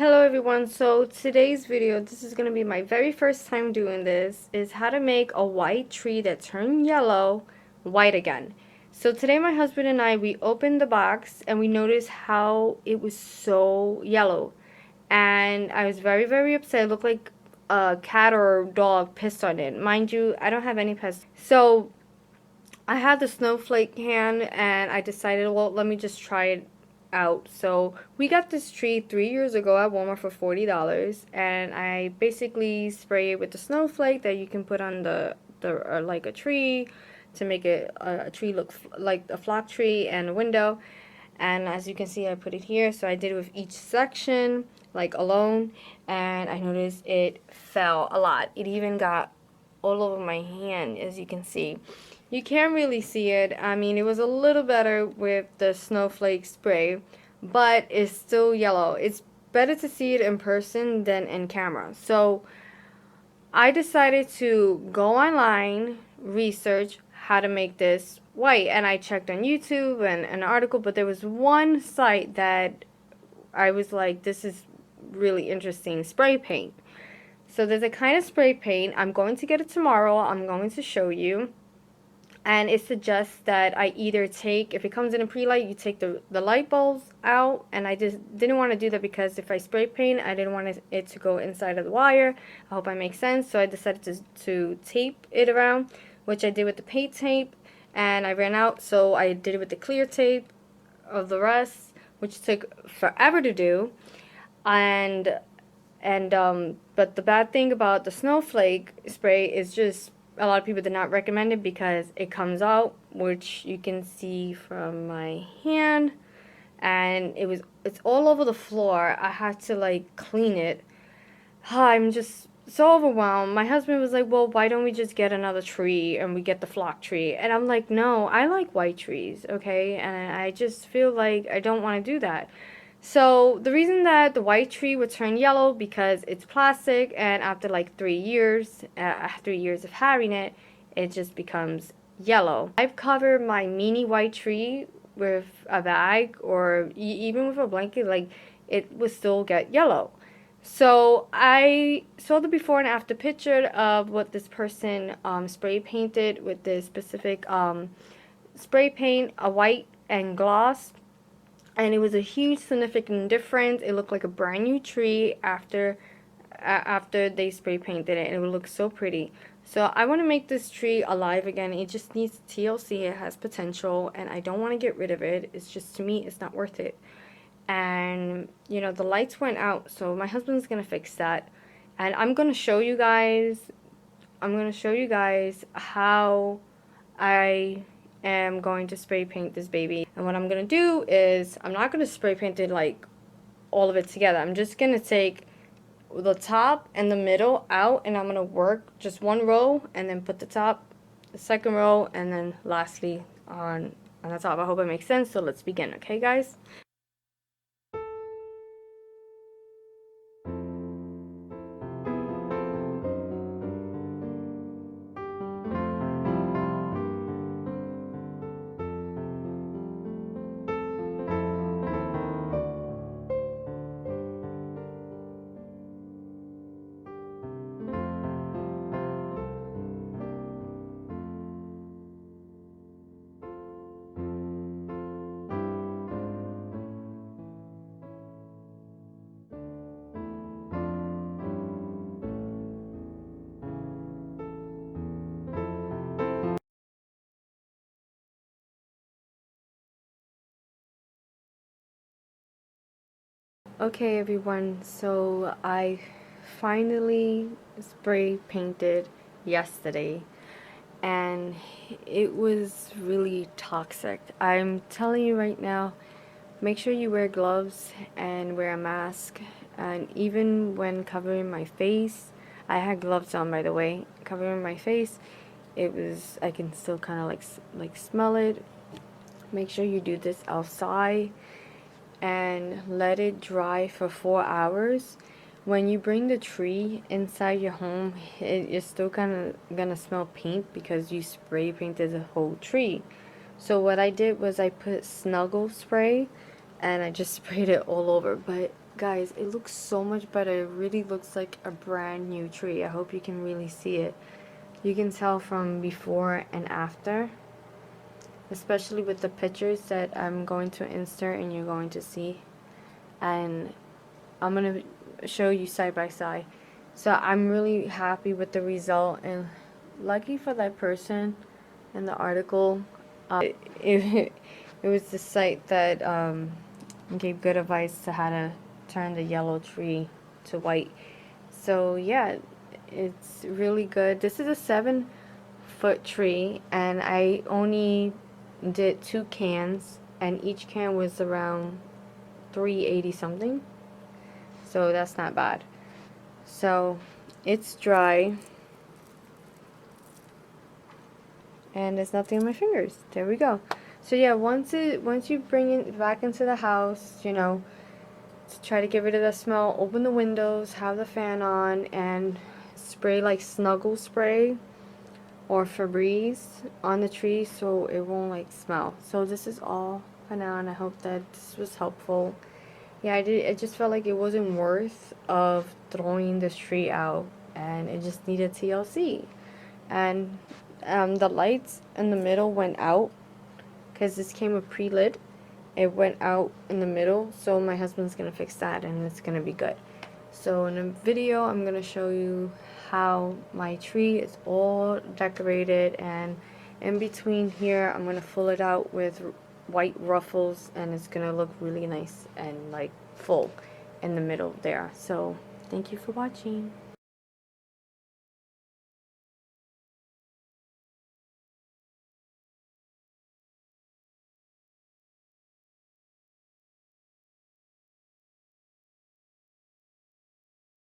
Hello everyone, so today's video, this is going to be my very first time doing this, is how to make a white tree that turned yellow, white again. So today my husband and I, we opened the box and we noticed how it was so yellow. And I was very upset. It looked like a cat or dog pissed on it. Mind you, I don't have any pets. So I had the snowflake hand and I decided, well, let me just try it out. So we got this tree 3 years ago at Walmart for $40, and I basically spray it with the snowflake that you can put on the like a tree to make it a tree look like a flock tree and a window. And as you can see, I put it here. So I did it with each section like alone, and I noticed it fell a lot. It even got all over my hand, as you can see. You can't really see it. I mean, it was a little better with the snowflake spray, but it's still yellow. It's better to see it in person than in camera. So I decided to go online, research how to make this white, and I checked on YouTube and an article, but there was one site that I was like, this is really interesting, spray paint. So there's a kind of spray paint. I'm going to get it tomorrow. I'm going to show you. And it suggests that I either take, if it comes in a pre-light, you take the light bulbs out. And I just didn't want to do that because if I spray paint, I didn't want it to go inside of the wire. I hope I make sense. So I decided to tape it around, which I did with the paint tape. And I ran out, so I did it with the clear tape of the rest, which took forever to do. But the bad thing about the snowflake spray is just a lot of people did not recommend it because it comes out, which you can see from my hand, and it's all over the floor. I had to like clean it. I'm just so overwhelmed. My husband was like, well, why don't we just get another tree and we get the flock tree? And I'm like, no, I like white trees, okay? And I just feel like I don't want to do that. So the reason that the white tree would turn yellow because it's plastic, and after like 3 years of having it, it just becomes yellow. I've covered my mini white tree with a bag or even with a blanket, like it would still get yellow. So I saw the before and after picture of what this person spray painted with this specific spray paint, a white and gloss, and it was a huge significant difference. It looked like a brand new tree after they spray painted it, and it would look so pretty. So I want to make this tree alive again. It just needs TLC. It has potential, and I don't want to get rid of it. It's just, to me, it's not worth it. And you know, the lights went out, so my husband's gonna fix that, and I'm gonna show you guys how I am going to spray paint this baby. And what I'm gonna do is, I'm not gonna spray paint it like all of it together. I'm just gonna take the top and the middle out, and I'm gonna work just one row and then put the top, the second row, and then lastly on the top. I hope it makes sense. So let's begin, okay guys? Okay everyone, so I finally spray painted yesterday, and it was really toxic. I'm telling you right now, make sure you wear gloves and wear a mask, and even when covering my face, I had gloves on by the way, covering my face, I can still kind of like smell it. Make sure you do this outside and let it dry for 4 hours. When you bring the tree inside your home, it is still kind of gonna smell paint because you spray painted the whole tree. So what I did was I put Snuggle spray and I just sprayed it all over, but Guys, it looks so much better. It really looks like a brand new tree. I hope you can really see it. You can tell from before and after, especially with the pictures that I'm going to insert and you're going to see. And I'm going to show you side by side. So I'm really happy with the result, and lucky for that person in the article. It, it was the site that gave good advice to how to turn the yellow tree to white. So yeah, it's really good. This is a 7-foot tree, and I only did 2 cans, and each can was around 380 something. So that's not bad. So it's dry, and there's nothing on my fingers. There we go. So yeah, once you bring it back into the house, you know, to try to get rid of the smell, open the windows, have the fan on, and spray like Snuggle spray or Febreze on the tree so it won't like smell. So this is all for now, and I hope that this was helpful. Yeah, I just felt like it wasn't worth of throwing this tree out, and it just needed TLC. And the lights in the middle went out because this came with pre-lit. It went out in the middle, so my husband's gonna fix that, and it's gonna be good. So in a video, I'm gonna show you how my tree is all decorated, and in between here, I'm gonna fill it out with white ruffles, and it's gonna look really nice and like full in the middle there. So thank you for watching.